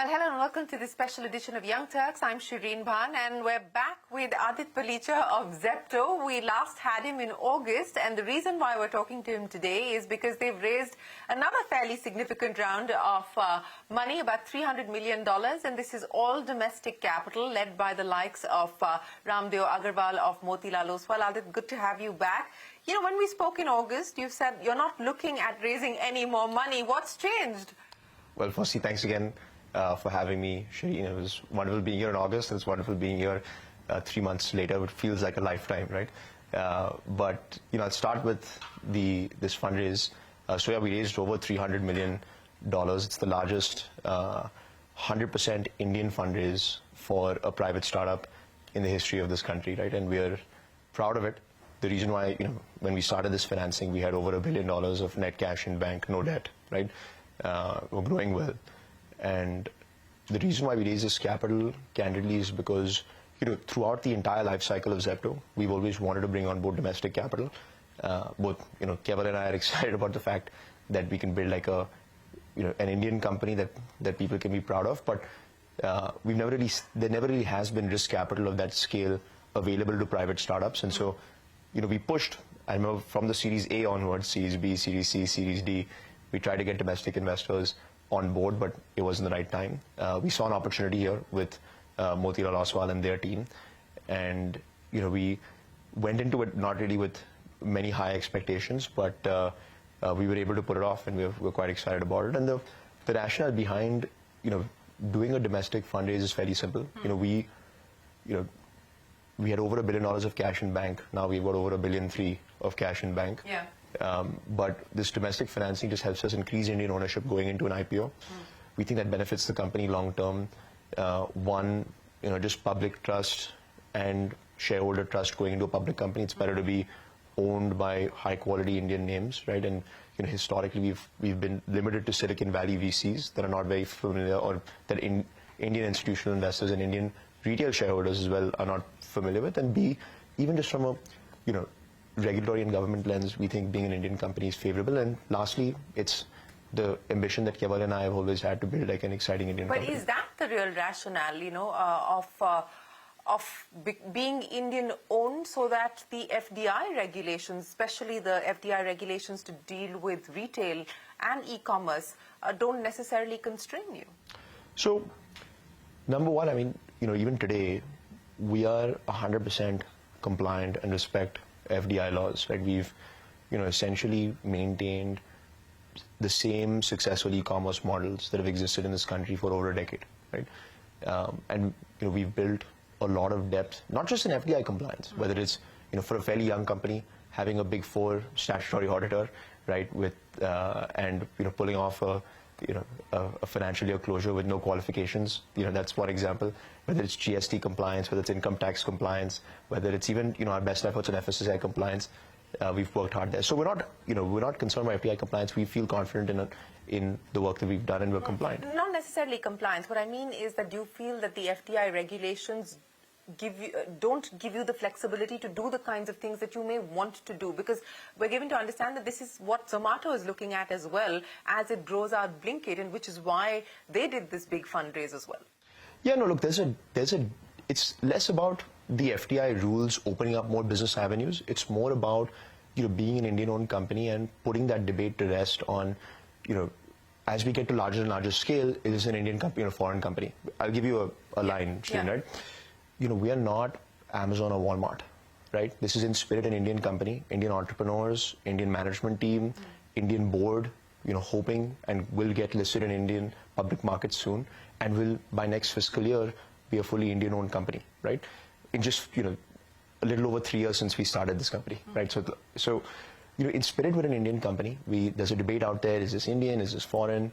Well, hello and welcome to this special edition of Young Turks. I'm Shireen Bhan and we're back with Aadit Palicha of Zepto. We last had him in August, and the reason why we're talking to him today is because they've raised another fairly significant round of money, about $300 million, and this is all domestic capital led by the likes of Ramdeo Agarwal of Motilal Oswal. Aadit, good to have you back. You know, when we spoke in August, you said you're not looking at raising any more money. What's changed? Well, firstly, thanks again for having me, Shireen. It was wonderful being here in August. It's wonderful being here 3 months later. It feels like a lifetime, right? But, you know, I'll start with this fundraise. So, yeah, we raised over $300 million. It's the largest 100% Indian fundraise for a private startup in the history of this country, right? And we're proud of it. The reason why, you know, when we started this financing, we had over $1 billion of net cash in bank, no debt, right? We're growing well. And the reason why we raise this capital, candidly, is because, you know, throughout the entire life cycle of Zepto, we've always wanted to bring on board domestic capital. Both, you know, Keval and I are excited about the fact that we can build like a, you know, an Indian company that people can be proud of. But there never really has been risk capital of that scale available to private startups. And so, you know, we pushed, I remember from the Series A onwards, Series B, Series C, Series D, we tried to get domestic investors on board, but it wasn't the right time. We saw an opportunity here with Motilal Oswal and their team, and you know, we went into it not really with many high expectations, but we were able to pull it off, and we're quite excited about it. And the rationale behind, you know, doing a domestic fundraise is fairly simple. You know, we had over $1 billion of cash in bank. Now we've got over $1.3 billion of cash in bank. Yeah. But this domestic financing just helps us increase Indian ownership going into an IPO. We think that benefits the company long term. One, you know, just public trust and shareholder trust going into a public company. It's better to be owned by high quality Indian names, right? And you know, historically we've been limited to Silicon Valley VCs that are not very familiar, or that Indian institutional investors and Indian retail shareholders as well are not familiar with. And B, even just from a, you know, regulatory and government lens, we think being an Indian company is favorable. And lastly, it's the ambition that Keval and I have always had to build like an exciting Indian company. But is that the real rationale, you know, of being Indian owned, so that the FDI regulations, especially the FDI regulations to deal with retail and e-commerce, don't necessarily constrain you? So, number one, I mean, you know, even today, we are 100% compliant and respect FDI laws, right? We've, you know, essentially maintained the same successful e-commerce models that have existed in this country for over a decade, right? And, you know, we've built a lot of depth, not just in FDI compliance, whether it's, you know, for a fairly young company, having a Big Four statutory auditor, right, with, and, you know, pulling off a financial year closure with no qualifications. You know, that's one example. Whether it's GST compliance, whether it's income tax compliance, whether it's even, you know, our best efforts on FSSAI compliance, we've worked hard there. So we're not, you know, we're not concerned about FDI compliance. We feel confident in the work that we've done, and we're compliant. Not necessarily compliance. What I mean is that do you feel that the FDI regulations don't give you the flexibility to do the kinds of things that you may want to do? Because we're given to understand that this is what Zomato is looking at as well as it grows out Blinkit, and which is why they did this big fundraise as well. Yeah, no, look, it's less about the FDI rules opening up more business avenues. It's more about, you know, being an Indian-owned company and putting that debate to rest on, you know, as we get to larger and larger scale, is this an Indian company or a foreign company? I'll give you a line, Shane, right? You know, we are not Amazon or Walmart, right? This is in spirit an Indian company, Indian entrepreneurs, Indian management team, Indian board, you know, hoping and will get listed in Indian public markets soon, and will, by next fiscal year, be a fully Indian-owned company, right? In just, you know, a little over 3 years since we started this company, right? So, you know, in spirit, we're an Indian company. There's a debate out there: is this Indian? Is this foreign?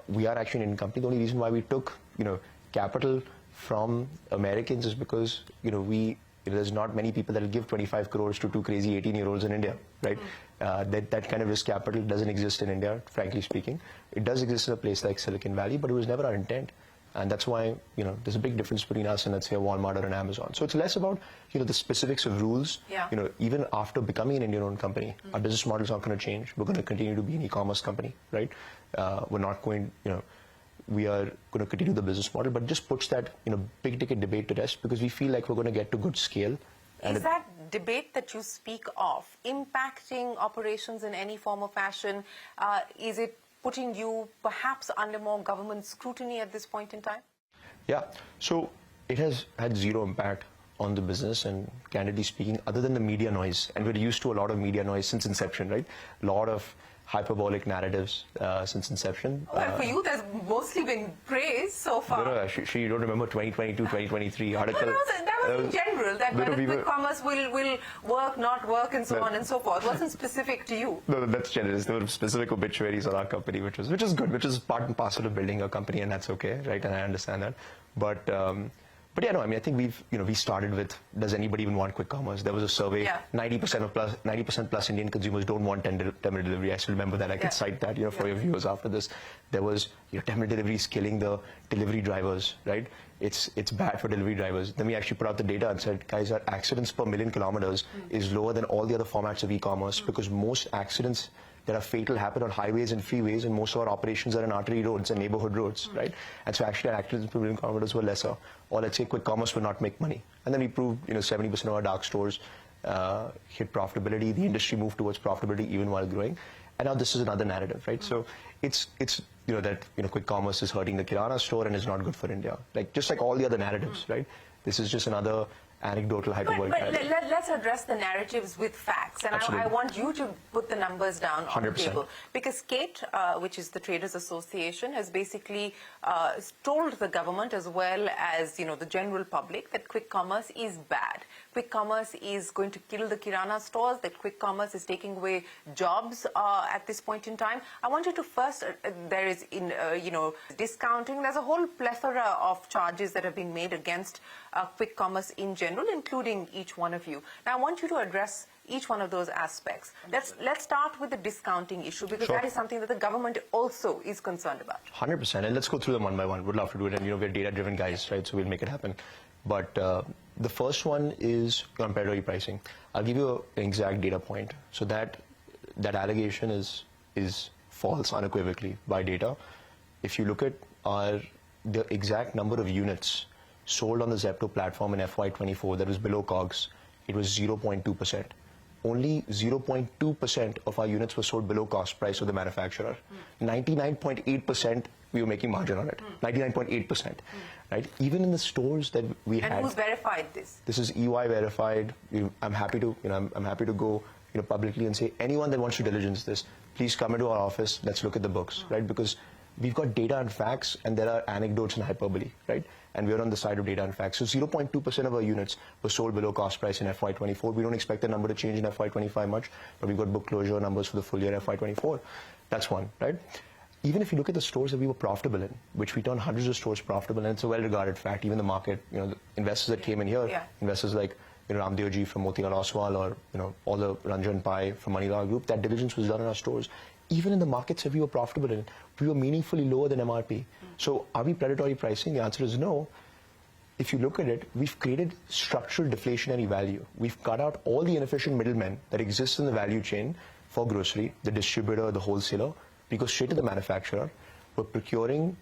We are actually an Indian company. The only reason why we took, you know, capital from Americans is because, you know, there's not many people that will give 25 crores to two crazy 18-year-olds in India, right? That kind of risk capital doesn't exist in India, frankly speaking. It does exist in a place like Silicon Valley, but it was never our intent. And that's why, you know, there's a big difference between us and, let's say, a Walmart or an Amazon. So it's less about, you know, the specifics of rules. You know, even after becoming an Indian-owned company, our business model is not going to change. We're going to continue to be an e-commerce company, right? We're not going, you know, we are going to continue the business model, but just puts that big ticket debate to rest because we feel like we're going to get to good scale. Is that debate that you speak of impacting operations in any form or fashion? Is it putting you perhaps under more government scrutiny at this point in time? Yeah, so it has had zero impact on the business, and candidly speaking, other than the media noise, and we're used to a lot of media noise since inception, right? A lot of hyperbolic narratives since inception. Well, for you, there's mostly been praise so far. No, you don't remember 2022, 2023 article? No, that was in general, that whether quick commerce will work, not work, and so on and so forth. It wasn't specific to you. No, that's generous. There were specific obituaries on our company, which is good, which is part and parcel of building a company, and that's okay, right? And I understand that. But yeah, no, I mean, I think we started with, does anybody even want quick commerce? There was a survey, 90% plus Indian consumers don't want 10-minute delivery. I still remember that. I could cite that, for your viewers after this. There was, 10-minute delivery is killing the delivery drivers, right? It's bad for delivery drivers. Then we actually put out the data and said, guys, our accidents per million kilometers is lower than all the other formats of e-commerce because most accidents that are fatal happen on highways and freeways, and most of our operations are on artery roads and neighborhood roads, right? And so actually our accidents per million kilometers were lesser. Or let's say quick commerce will not make money. And then we proved, 70% of our dark stores hit profitability. The industry moved towards profitability even while growing. And now this is another narrative, right? So it's that quick commerce is hurting the Kirana store and is not good for India. Just like all the other narratives, right? This is just another anecdotal hyperbolic narrative. Let's address the narratives with facts, and I want you to put the numbers down on 100%. the table, because Kate, which is the Traders Association, has basically told the government as well as the general public that quick commerce is bad. Quick commerce is going to kill the Kirana stores, that quick commerce is taking away jobs at this point in time. I want you to first, there is discounting. There's a whole plethora of charges that have been made against quick commerce in general, including each one of you. Now, I want you to address each one of those aspects. Let's start with the discounting issue, because that is something that the government also is concerned about. 100%, and let's go through them one by one. Would love to do it, and we're data-driven guys, right? So we'll make it happen. But the first one is on predatory pricing. I'll give you an exact data point. So that allegation is false unequivocally by data. If you look at the exact number of units sold on the Zepto platform in FY24 that was below COGS, it was 0.2%. Only 0.2% of our units were sold below cost price of the manufacturer. 99.8% we were making margin on it. 99.8%. Right? Even in the stores that we had. And who's verified this? This is EY verified. I'm happy to I'm happy to go publicly and say, anyone that wants to diligence this, please come into our office. Let's look at the books, right? Because we've got data and facts, and there are anecdotes and hyperbole, right? And we're on the side of data and facts. So 0.2% of our units were sold below cost price in FY24. We don't expect the number to change in FY25 much, but we've got book closure numbers for the full year FY24. That's one, right? Even if you look at the stores that we were profitable in, which we turned hundreds of stores profitable, and it's a well-regarded fact, even the market, the investors that came in here, investors like Ramdevji from Motilal Oswal, or all the Ranjan Pai from Manilal Group, that diligence was done in our stores. Even in the markets that we were profitable in, we were meaningfully lower than MRP. So are we predatory pricing? The answer is no. If you look at it, we've created structural deflationary value. We've cut out all the inefficient middlemen that exist in the value chain for grocery, the distributor, the wholesaler. We go straight to the manufacturer. We're procuring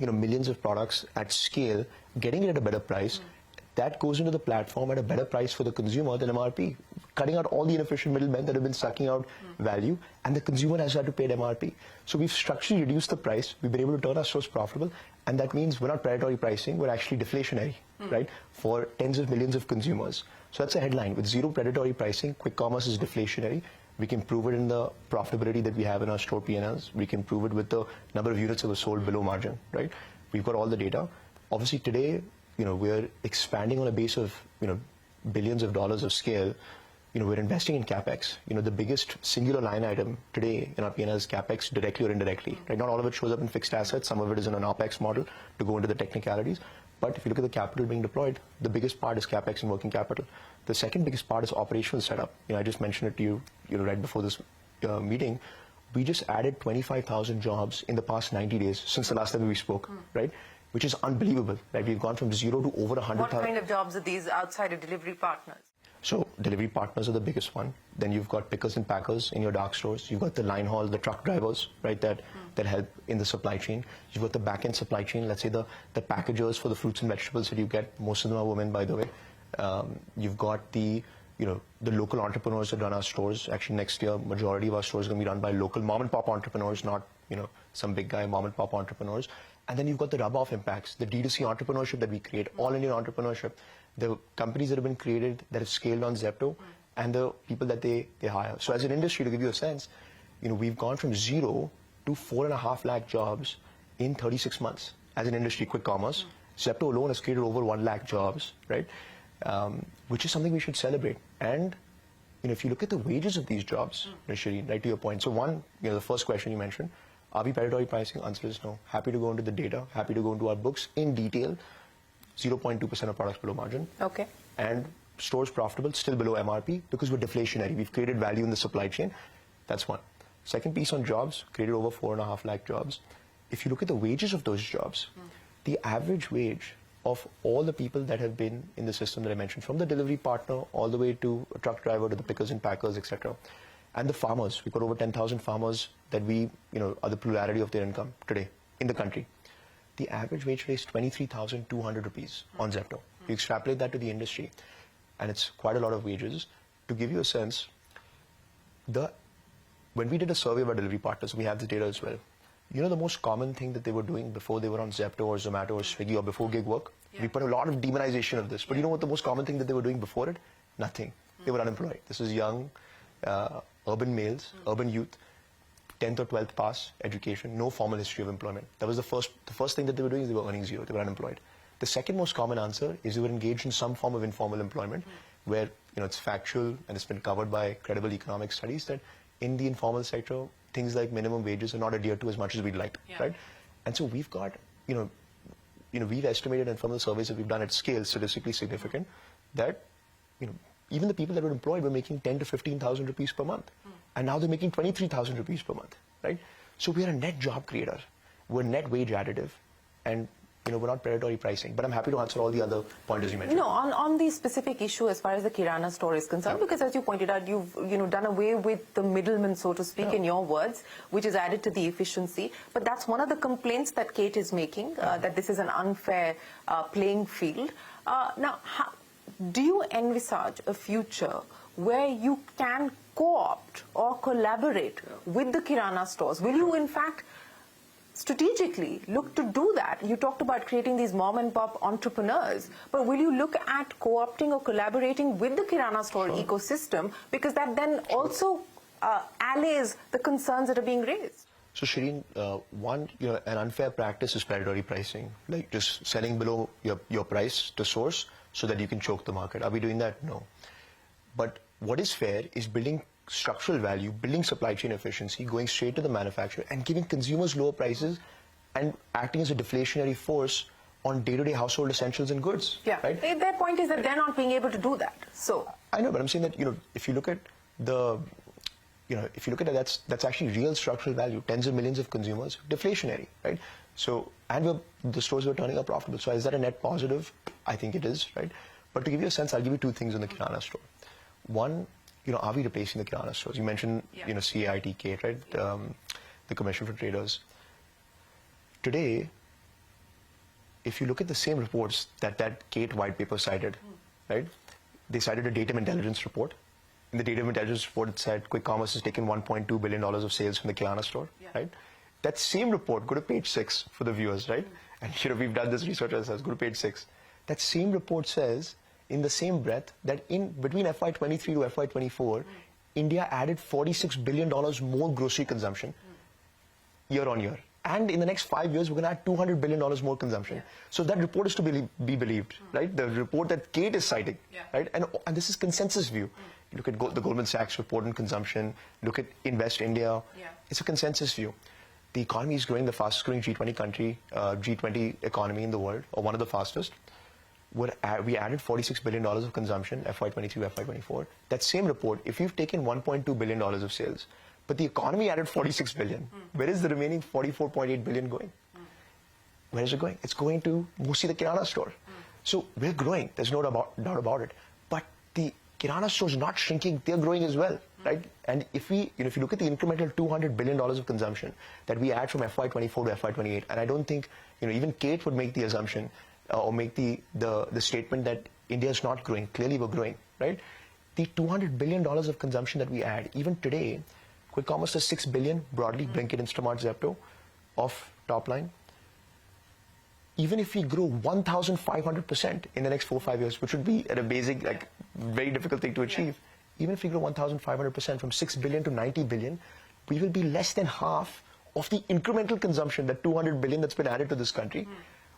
millions of products at scale, getting it at a better price. That goes into the platform at a better price for the consumer than MRP, cutting out all the inefficient middlemen that have been sucking out value, and the consumer has had to pay at MRP. So we've structurally reduced the price. We've been able to turn our stores profitable, and that means we're not predatory pricing. We're actually deflationary, right, for tens of millions of consumers. So that's a headline. With zero predatory pricing, quick commerce is deflationary. We can prove it in the profitability that we have in our store P&Ls. We can prove it with the number of units that were sold below margin, right? We've got all the data. Obviously today, we're expanding on a base of, billions of dollars of scale. We're investing in CapEx. The biggest singular line item today in our P&L is CapEx, directly or indirectly. Right? Not all of it shows up in fixed assets. Some of it is in an OpEx model, to go into the technicalities. But if you look at the capital being deployed, the biggest part is CapEx and working capital. The second biggest part is operational setup. I just mentioned it to you, right before this meeting. We just added 25,000 jobs in the past 90 days since the last time we spoke, right? Which is unbelievable. Right? We've gone from 0 to over 100,000. What kind of jobs are these outside of delivery partners? So delivery partners are the biggest one. Then you've got pickers and packers in your dark stores. You've got the line haul, the truck drivers, right, that help in the supply chain. You've got the back-end supply chain. Let's say the packagers for the fruits and vegetables that you get. Most of them are women, by the way. You've got the local entrepreneurs that run our stores. Actually, next year, majority of our stores are going to be run by local mom-and-pop entrepreneurs, not some big guy mom-and-pop entrepreneurs. And then you've got the rub-off impacts, the D2C entrepreneurship that we create, all-Indian entrepreneurship, the companies that have been created that have scaled on Zepto, and the people that they hire. So as an industry, to give you a sense, we've gone from 0 to 4.5 lakh jobs in 36 months as an industry, quick commerce. Zepto alone has created over 1 lakh jobs, right? Which is something we should celebrate. And if you look at the wages of these jobs, Shireen, right to your point. So one, the first question you mentioned, are we predatory pricing? Answer is no. Happy to go into the data, happy to go into our books in detail. 0.2% of products below margin. Okay. And stores profitable, still below MRP, because we're deflationary. We've created value in the supply chain. That's one. Second piece on jobs, created over 4.5 lakh jobs. If you look at the wages of those jobs, the average wage of all the people that have been in the system that I mentioned, from the delivery partner all the way to a truck driver to the pickers and packers, etc., and the farmers, we've got over 10,000 farmers that are the plurality of their income today in the country. The average wage rate is 23,200 rupees on Zepto. You extrapolate that to the industry, and it's quite a lot of wages. To give you a sense, when we did a survey of our delivery partners, we have the data as well. The most common thing that they were doing before they were on Zepto or Zomato or Swiggy or before gig work? Yeah. We put a lot of demonization of this. But you know what the most common thing that they were doing before it? Nothing. They were unemployed. This is young, urban males, urban youth, 10th or 12th pass education, no formal history of employment. That was the first thing that they were doing is they were earning zero. They were unemployed. The second most common answer is they were engaged in some form of informal employment where it's factual and it's been covered by credible economic studies that in the informal sector, things like minimum wages are not adhered to as much as we'd like, right? And so we've got, we've estimated, and from the surveys that we've done at scale, statistically significant, that, even the people that were employed were making 10 to 15,000 rupees per month. And now they're making 23,000 rupees per month, right? So we're a net job creator. We're net wage additive. And we're not predatory pricing. But I'm happy to answer all the other pointers you mentioned. On the specific issue as far as the Kirana store is concerned, because as you pointed out, you've done away with the middleman, so to speak, in your words, which is added to the efficiency. But that's one of the complaints that Kate is making, that this is an unfair playing field. Now, do you envisage a future where you can co-opt or collaborate with the Kirana stores? Will you, in fact, strategically look to do that? You talked about creating these mom-and-pop entrepreneurs, but will you look at co-opting or collaborating with the Kirana store ecosystem, because that then also allays the concerns that are being raised? So, Shireen, one, an unfair practice is predatory pricing, like just selling below your price to source so that you can choke the market. Are we doing that? No. But what is fair is building structural value, building supply chain efficiency, going straight to the manufacturer and giving consumers lower prices and acting as a deflationary force on day-to-day household essentials and goods. Yeah, right? Their point is that they're not being able to do that. So I know, but I'm saying that if you look at that's actually real structural value. Tens of millions of consumers, deflationary, right? So and the stores were turning up profitable. So is that a net positive? I think it is, right? But to give you a sense, I'll give you two things on the Kirana store. One, are we replacing the Kirana stores? You mentioned, CAIT, right? The Commission for Traders. Today, if you look at the same reports that Kate white paper cited, right? They cited a data intelligence report. In the data intelligence report, it said quick commerce has taken $1.2 billion of sales from the Kirana store, right? That same report, go to page 6 for the viewers, right? And we've done this research ourselves, go to page 6. That same report says, in the same breath, that in between FY23 to FY24, India added $46 billion more grocery consumption year on year. And in the next 5 years, we're going to add $200 billion more consumption. So that report is to be believed, right? The report that Kate is citing, right? And this is consensus view. You look at the Goldman Sachs report on consumption, look at Invest India. It's a consensus view. The economy is growing, the fastest growing G20 country, G20 economy in the world, or one of the fastest. We added $46 billion of consumption, FY23, FY24. That same report, if you've taken $1.2 billion of sales, but the economy added $46 billion, where is the remaining $44.8 billion going? Where is it going? It's going to mostly the Kirana store. So we're growing, there's no doubt about it. But the Kirana stores not shrinking, they're growing as well, right? And if we, if you look at the incremental $200 billion of consumption that we add from FY24 to FY28, and I don't think, even Kate would make the assumption or make the statement that India is not growing. Clearly we're growing, right? The $200 billion of consumption that we add, even today, quick commerce is $6 billion, broadly, Blinkit, Instamart, Zepto, of top line. Even if we grow 1,500% in the next 4 or 5 years, which would be at a basic, very difficult thing to achieve, even if we grow 1,500% from 6 billion to 90 billion, we will be less than half of the incremental consumption, that 200 billion that's been added to this country.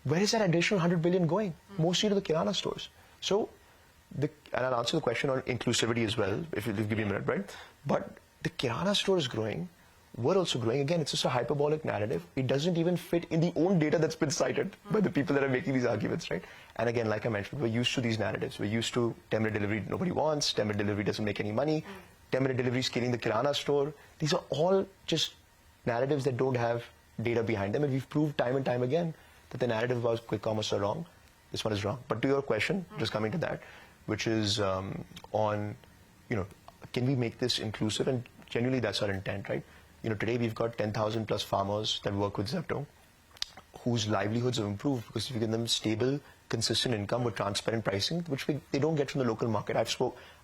Where is that additional 100 billion going? Mostly to the Kirana stores. So, and I'll answer the question on inclusivity as well, if you'll give me a minute, right? But the Kirana store is growing. We're also growing. Again, it's just a hyperbolic narrative. It doesn't even fit in the own data that's been cited by the people that are making these arguments, right? And again, like I mentioned, we're used to these narratives. We're used to 10-minute delivery nobody wants, 10-minute delivery doesn't make any money, 10-minute delivery is killing the Kirana store. These are all just narratives that don't have data behind them, and we've proved time and time again that the narrative about quick commerce are wrong. This one is wrong. But to your question, just coming to that, which is on, can we make this inclusive? And genuinely, that's our intent, right? Today we've got 10,000 plus farmers that work with Zepto, whose livelihoods have improved because we give them stable, consistent income with transparent pricing, which they don't get from the local market.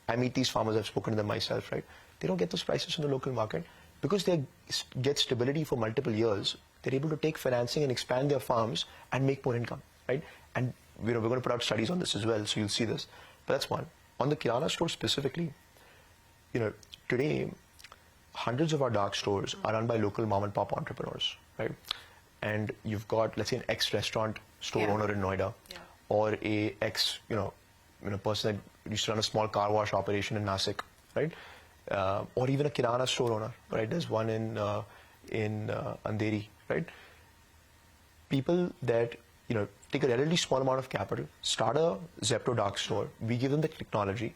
I meet these farmers, I've spoken to them myself, right? They don't get those prices from the local market because they get stability for multiple years. They're able to take financing and expand their farms and make more income, right? And we're going to put out studies on this as well, so you'll see this. But that's one. On the Kirana store specifically, today, hundreds of our dark stores are run by local mom and pop entrepreneurs, right? And you've got, let's say, an ex-restaurant store owner in Noida, or a person that used to run a small car wash operation in Nasik, right? Or even a Kirana store owner, right? There's one in Andheri, right? People that, take a relatively small amount of capital, start a Zepto dark store, we give them the technology,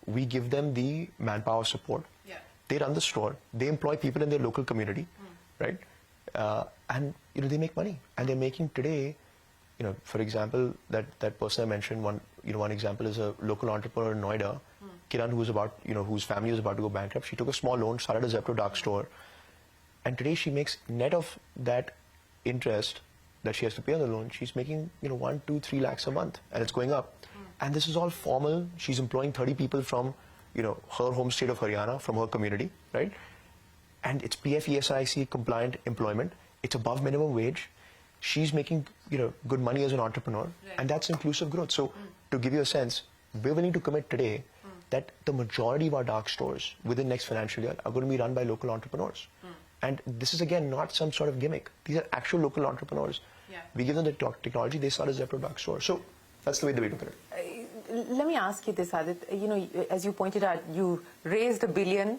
we give them the manpower support, they run the store, they employ people in their local community, right? And they make money, and they're making today, for example, that person I mentioned, one example is a local entrepreneur in Noida, Kiran, whose family was about to go bankrupt. She took a small loan, started a Zepto dark store, and today she makes net of that interest that she has to pay on the loan, she's making 1, 2, 3 lakhs a month, and it's going up. And this is all formal. She's employing 30 people from her home state of Haryana, from her community, right? And it's PFESIC compliant employment. It's above minimum wage. She's making good money as an entrepreneur, and that's inclusive growth. So to give you a sense, we're willing to commit today that the majority of our dark stores within next financial year are going to be run by local entrepreneurs. And this is, again, not some sort of gimmick. These are actual local entrepreneurs. We give them the technology, they start a Zepto dark store. So that's the way we look at it. Let me ask you this, Aadit. As you pointed out, you raised $1 billion.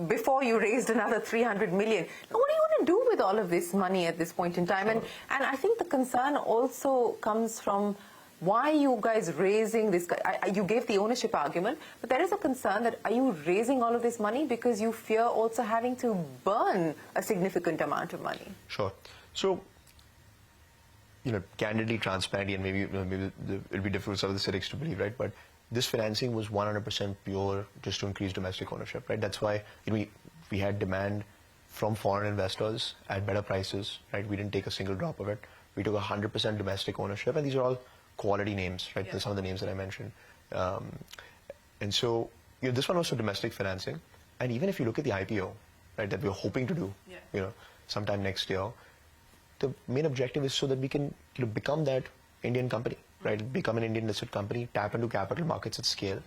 Before you raised another 300 million. Now, what do you want to do with all of this money at this point in time? And I think the concern also comes from why you guys raising this. You gave the ownership argument, but there is a concern that are you raising all of this money because you fear also having to burn a significant amount of money? Sure. So, candidly, transparently, and maybe it'll be difficult for some of the cynics to believe, right? But this financing was 100% pure just to increase domestic ownership, right? That's why we had demand from foreign investors at better prices, right? We didn't take a single drop of it. We took 100% domestic ownership, and these are all quality names, right? Some of the names that I mentioned. And so, this one was for domestic financing. And even if you look at the IPO, right, that we're hoping to do, sometime next year, the main objective is so that we can become that Indian company, right? Become an Indian listed company, tap into capital markets at scale.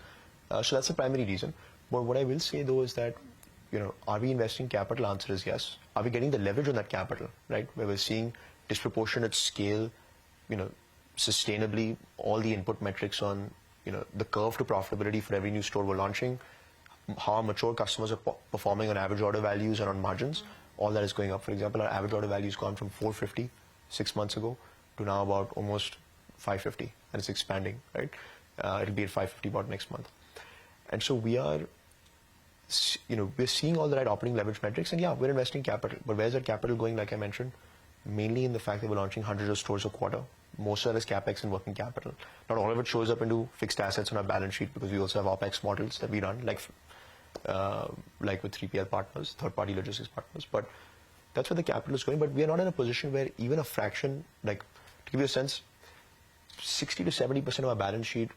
So that's the primary reason. But what I will say though is that, are we investing capital? Answer is yes. Are we getting the leverage on that capital, right? Where we're seeing disproportionate scale, sustainably all the input metrics on, the curve to profitability for every new store we're launching, how our mature customers are performing on average order values and on margins. All that is going up. For example, our average order value has gone from 450 6 months ago to now about almost 550, and it's expanding, right? It'll be at 550 about next month. And so we are, we're seeing all the right operating leverage metrics, and we're investing capital. But where's that capital going, like I mentioned? Mainly in the fact that we're launching hundreds of stores a quarter. Most of that is capex and working capital. Not all of it shows up into fixed assets on our balance sheet because we also have OPEX models that we run, like with 3PL partners, third-party logistics partners. But that's where the capital is going. But we are not in a position where even a fraction, like to give you a sense, 60 to 70% of our balance sheet,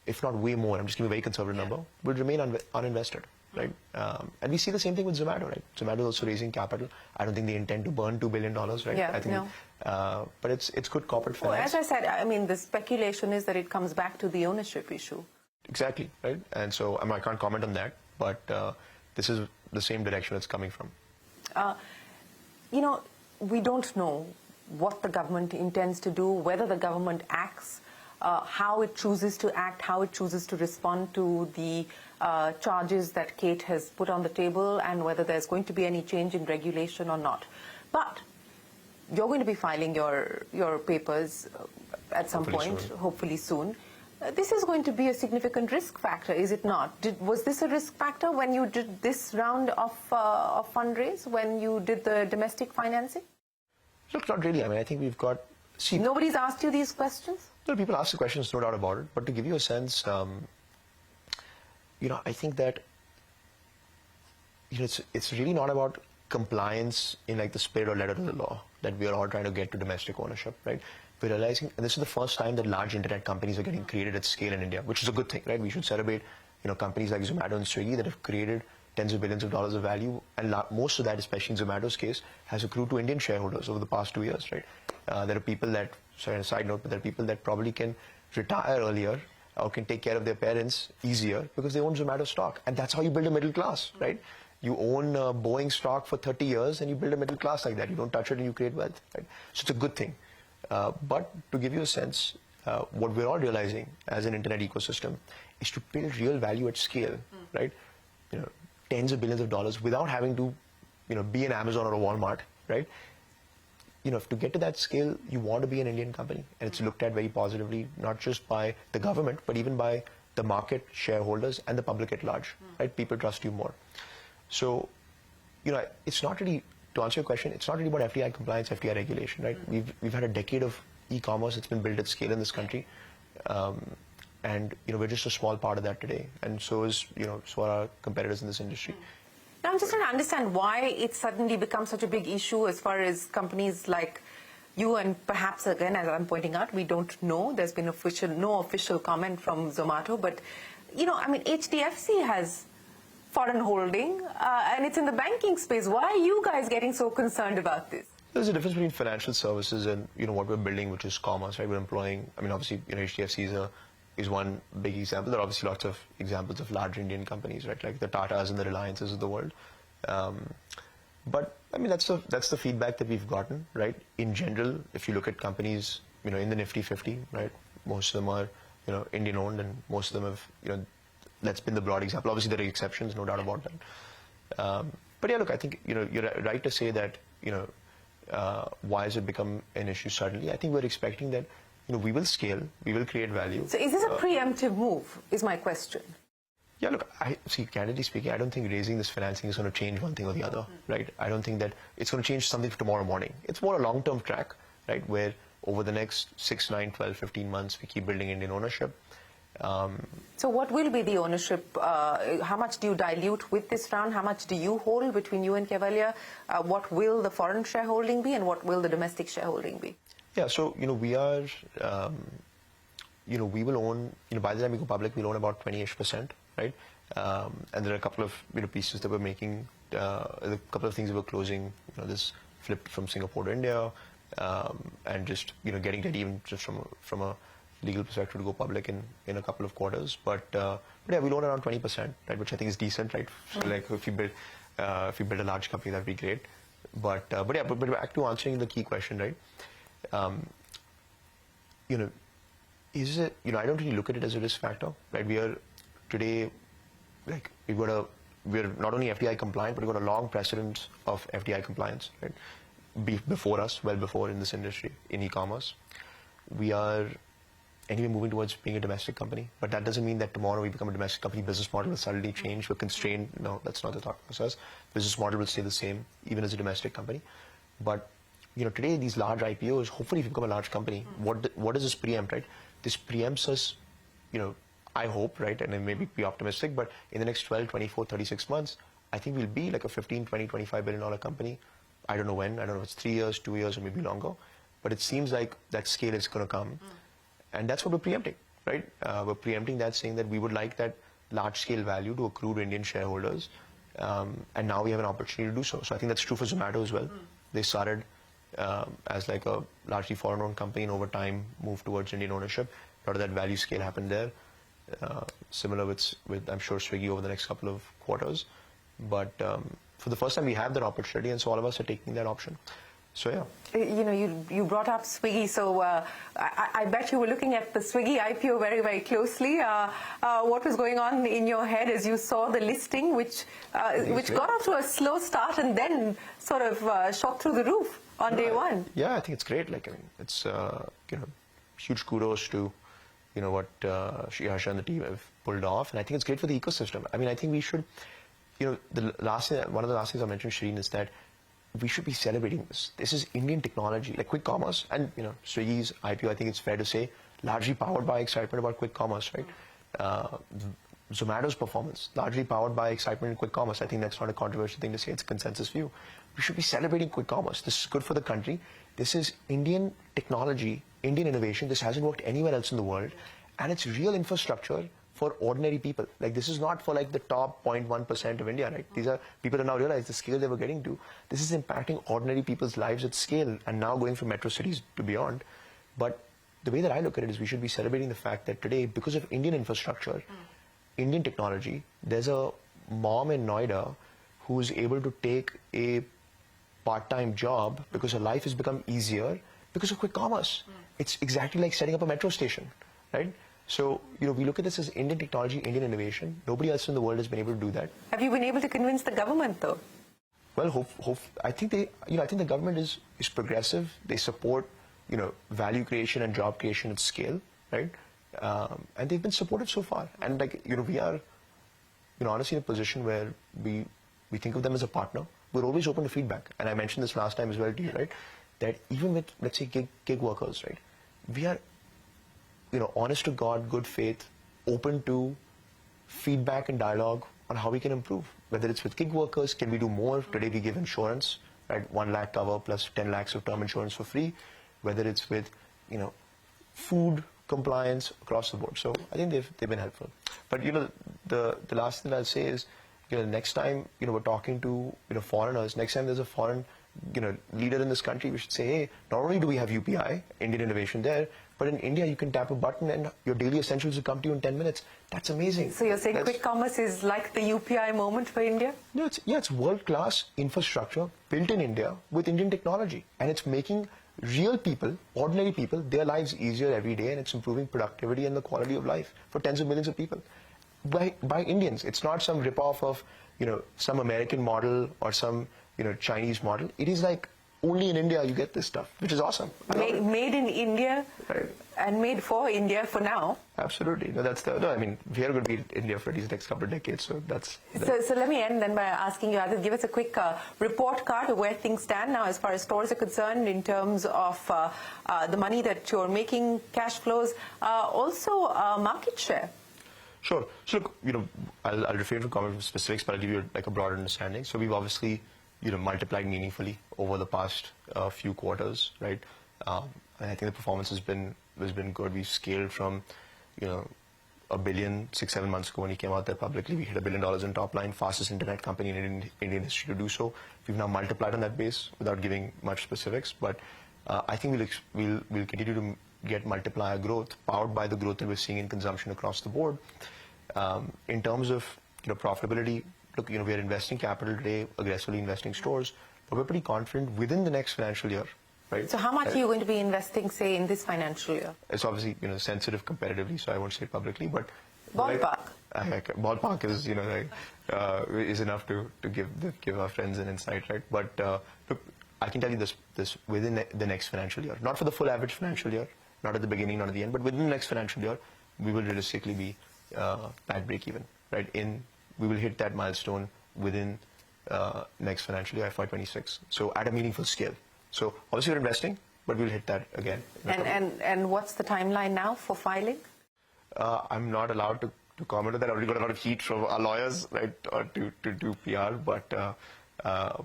if not way more, I'm just giving a very conservative number, will remain uninvested, right? And we see the same thing with Zomato, right? Zomato is also raising capital. I don't think they intend to burn $2 billion, right? Yeah, I think, no. But it's good corporate finance. Well, as I said, I mean, the speculation is that it comes back to the ownership issue. Exactly, right? And so I can't comment on that, but this is the same direction it's coming from. You know, we don't know what the government intends to do, whether the government acts, how it chooses to act, how it chooses to respond to the charges that Kate has put on the table, and whether there's going to be any change in regulation or not. But you're going to be filing your papers at some point, hopefully soon. This is going to be a significant risk factor, is it not? Was this a risk factor when you did this round of fundraise, when you did the domestic financing? Look, not really. I mean, I think we've got... See, nobody's asked you these questions? No, people ask the questions, no doubt about it. But to give you a sense, you know, I think that it's really not about compliance in like the spirit or letter of the law that we are all trying to get to domestic ownership, right? We're realizing, and this is the first time that large internet companies are getting created at scale in India, which is a good thing, right? We should celebrate, you know, companies like Zomato and Swiggy that have created tens of billions of dollars of value, and most of that, especially in Zomato's case, has accrued to Indian shareholders over the past 2 years, right? There are people that, sorry, on a side note, but there are people that probably can retire earlier or can take care of their parents easier because they own Zomato stock, and that's how you build a middle class, right? You own Boeing stock for 30 years and you build a middle class like that. You don't touch it and you create wealth, right? So it's a good thing. But to give you a sense, what we're all realizing as an internet ecosystem is to build real value at scale, right? You know, tens of billions of dollars without having to, you know, be an Amazon or a Walmart, right? You know, to get to that scale, you want to be an Indian company, and it's looked at very positively, not just by the government, but even by the market, shareholders, and the public at large, right? People trust you more. So, you know, it's not really, to answer your question, it's not really about FDI compliance, FDI regulation, right? We've had a decade of e-commerce. It's been built at scale in this country. And, you know, we're just a small part of that today. And so are our competitors in this industry. Now, I'm just trying to understand why it suddenly becomes such a big issue as far as companies like you, and perhaps, again, as I'm pointing out, we don't know. There's been no official comment from Zomato. But, you know, I mean, HDFC has foreign holding, and it's in the banking space. Why are you guys getting so concerned about this? There's a difference between financial services and, you know, what we're building, which is commerce, right? We're employing, I mean, obviously, you know, HDFC is one big example. There are obviously lots of examples of large Indian companies, right? Like the Tatas and the Reliances of the world. But, I mean, that's the feedback that we've gotten, right? In general, if you look at companies, you know, in the Nifty 50, right? Most of them are, you know, Indian-owned, and most of them have, you know, that's been the broad example. Obviously, there are exceptions, no doubt about that. But yeah, look, I think, you know, you're right to say that, you know, why has it become an issue suddenly? I think we're expecting that, you know, we will scale, we will create value. So is this a preemptive move, is my question? Yeah, look, candidly speaking, I don't think raising this financing is going to change one thing or the other, right? I don't think that it's going to change something for tomorrow morning. It's more a long-term track, right, where over the next 6, 9, 12, 15 months, we keep building Indian ownership. So what will be the ownership? How much do you dilute with this round? How much do you hold between you and Cavalier? What will the foreign shareholding be, and what will the domestic shareholding be? Yeah, so, you know, we are, you know, we will own, you know, by the time we go public, we'll own about 20-ish%, right? And there are a couple of, you know, pieces that we're making, a couple of things that we're closing, you know, this flipped from Singapore to India, and just, you know, getting ready even just from a legal perspective to go public in a couple of quarters. But yeah, we'll own around 20%, right, which I think is decent, right? So, like, if you build a large company, that'd be great. But yeah, but back to answering the key question, right? You know, is it, you know, I don't really look at it as a risk factor, right? We are today, like, we're not only FDI compliant, but we've got a long precedent of FDI compliance, right? Before us, well before in this industry, in e-commerce. We are anyway moving towards being a domestic company, but that doesn't mean that tomorrow we become a domestic company, business model will suddenly change, we're constrained. No, that's not the thought process. Business model will stay the same, even as a domestic company. But today these large IPOs, hopefully if you become a large company, what does this preempt, right? This preempts us, I hope, right, and then maybe be optimistic, but in the next 12, 24, 36 months, I think we'll be like a 15, 20, $25 billion company. I don't know when. I don't know if it's 3 years, 2 years, or maybe longer. But it seems like that scale is going to come. And that's what we're preempting, right? We're preempting that, saying that we would like that large-scale value to accrue to Indian shareholders. And now we have an opportunity to do so. So I think that's true for Zomato as well. They started as like a largely foreign-owned company, and over time moved towards Indian ownership. A lot of that value scale happened there. Similar with I'm sure Swiggy over the next couple of quarters. But for the first time we have that opportunity, and so all of us are taking that option. So yeah. You brought up Swiggy, so I bet you were looking at the Swiggy IPO very, very closely. What was going on in your head as you saw the listing, which got off to a slow start and then sort of shot through the roof on day one? Yeah, I think it's great. Like, I mean, it's huge kudos to what Yasha and the team have pulled off, and I think it's great for the ecosystem. I mean, I think we should, one of the last things I mentioned, Shireen, is that we should be celebrating this. This is Indian technology, like quick commerce, and Swiggy's IPO, I think it's fair to say, largely powered by excitement about quick commerce, right? Zomato's performance, largely powered by excitement in quick commerce. I think that's not a controversial thing to say, it's a consensus view. We should be celebrating quick commerce. This is good for the country. This is Indian technology, Indian innovation. This hasn't worked anywhere else in the world. And it's real infrastructure for ordinary people. Like, this is not for like the top 0.1% of India, right? These are people that now realize the scale they were getting to. This is impacting ordinary people's lives at scale, and now going from metro cities to beyond. But the way that I look at it is we should be celebrating the fact that today, because of Indian infrastructure, Indian technology, there's a mom in Noida who is able to take a part-time job because her life has become easier because of quick commerce. It's exactly like setting up a metro station, right? So, we look at this as Indian technology, Indian innovation. Nobody else in the world has been able to do that. Have you been able to convince the government, though? Well, I think I think the government is progressive. They support, value creation and job creation at scale, right? And they've been supportive so far. And like, we are, honestly in a position where we think of them as a partner. We're always open to feedback. And I mentioned this last time as well to you, right? That even with, let's say, gig workers, right? We are, honest to God, good faith, open to feedback and dialogue on how we can improve. Whether it's with gig workers, can we do more? Today we give insurance, right? 1 lakh cover plus 10 lakhs of term insurance for free. Whether it's with, food compliance across the board. So I think they've been helpful. But, the last thing I'll say is, next time, we're talking to, foreigners, next time there's a foreign, leader in this country, we should say, hey, not only do we have UPI, Indian innovation there, but in India, you can tap a button and your daily essentials will come to you in 10 minutes. That's amazing. So you're saying quick commerce is like the UPI moment for India? No, it's world-class infrastructure built in India with Indian technology. And it's making real people, ordinary people, their lives easier every day, and it's improving productivity and the quality of life for tens of millions of people. By Indians. It's not some rip-off of, some American model or some, Chinese model. It is like only in India you get this stuff, which is awesome. Made in India, right, and made for India for now. Absolutely. No, I mean, we are going to be in India for these next couple of decades, so that's... So let me end then by asking you, Aadit, give us a quick report card of where things stand now as far as stores are concerned in terms of the money that you're making, cash flows, also market share. Sure. So look, I'll refrain from commenting on specifics, but I'll give you like a broader understanding. So we've obviously, multiplied meaningfully over the past few quarters, right? And I think the performance has been good. We've scaled from, $1 billion 6-7 months ago when we came out there publicly. We hit $1 billion in top line, fastest internet company in Indian history to do so. We've now multiplied on that base without giving much specifics, but I think we'll continue to get multiplier growth powered by the growth that we're seeing in consumption across the board. In terms of profitability, look, we are investing capital today, aggressively investing stores, but we're pretty confident within the next financial year, right? So how much are you going to be investing, say, in this financial year? It's obviously sensitive competitively, so I won't say it publicly, but ballpark. Ballpark is is enough to give our friends an insight, right? But look, I can tell you this within the next financial year, not for the full average financial year, not at the beginning, not at the end, but within the next financial year, we will realistically be at break even, right? We will hit that milestone within next financial year, FY26. So at a meaningful scale, So obviously we're investing, but we'll hit that again. And what's the timeline now for filing? I'm not allowed to comment on that. I already got a lot of heat from our lawyers, right, to do PR, but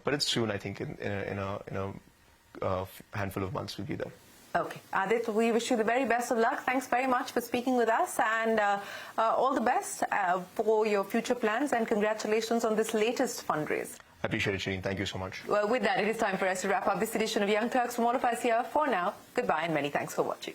it's soon. I think in a handful of months we'll be there. Okay, Aadit, we wish you the very best of luck. Thanks very much for speaking with us, and all the best for your future plans, and congratulations on this latest fundraise. I appreciate it, Shireen. Thank you so much. Well, with that, it is time for us to wrap up this edition of Young Turks. From all of us here, for now, goodbye and many thanks for watching.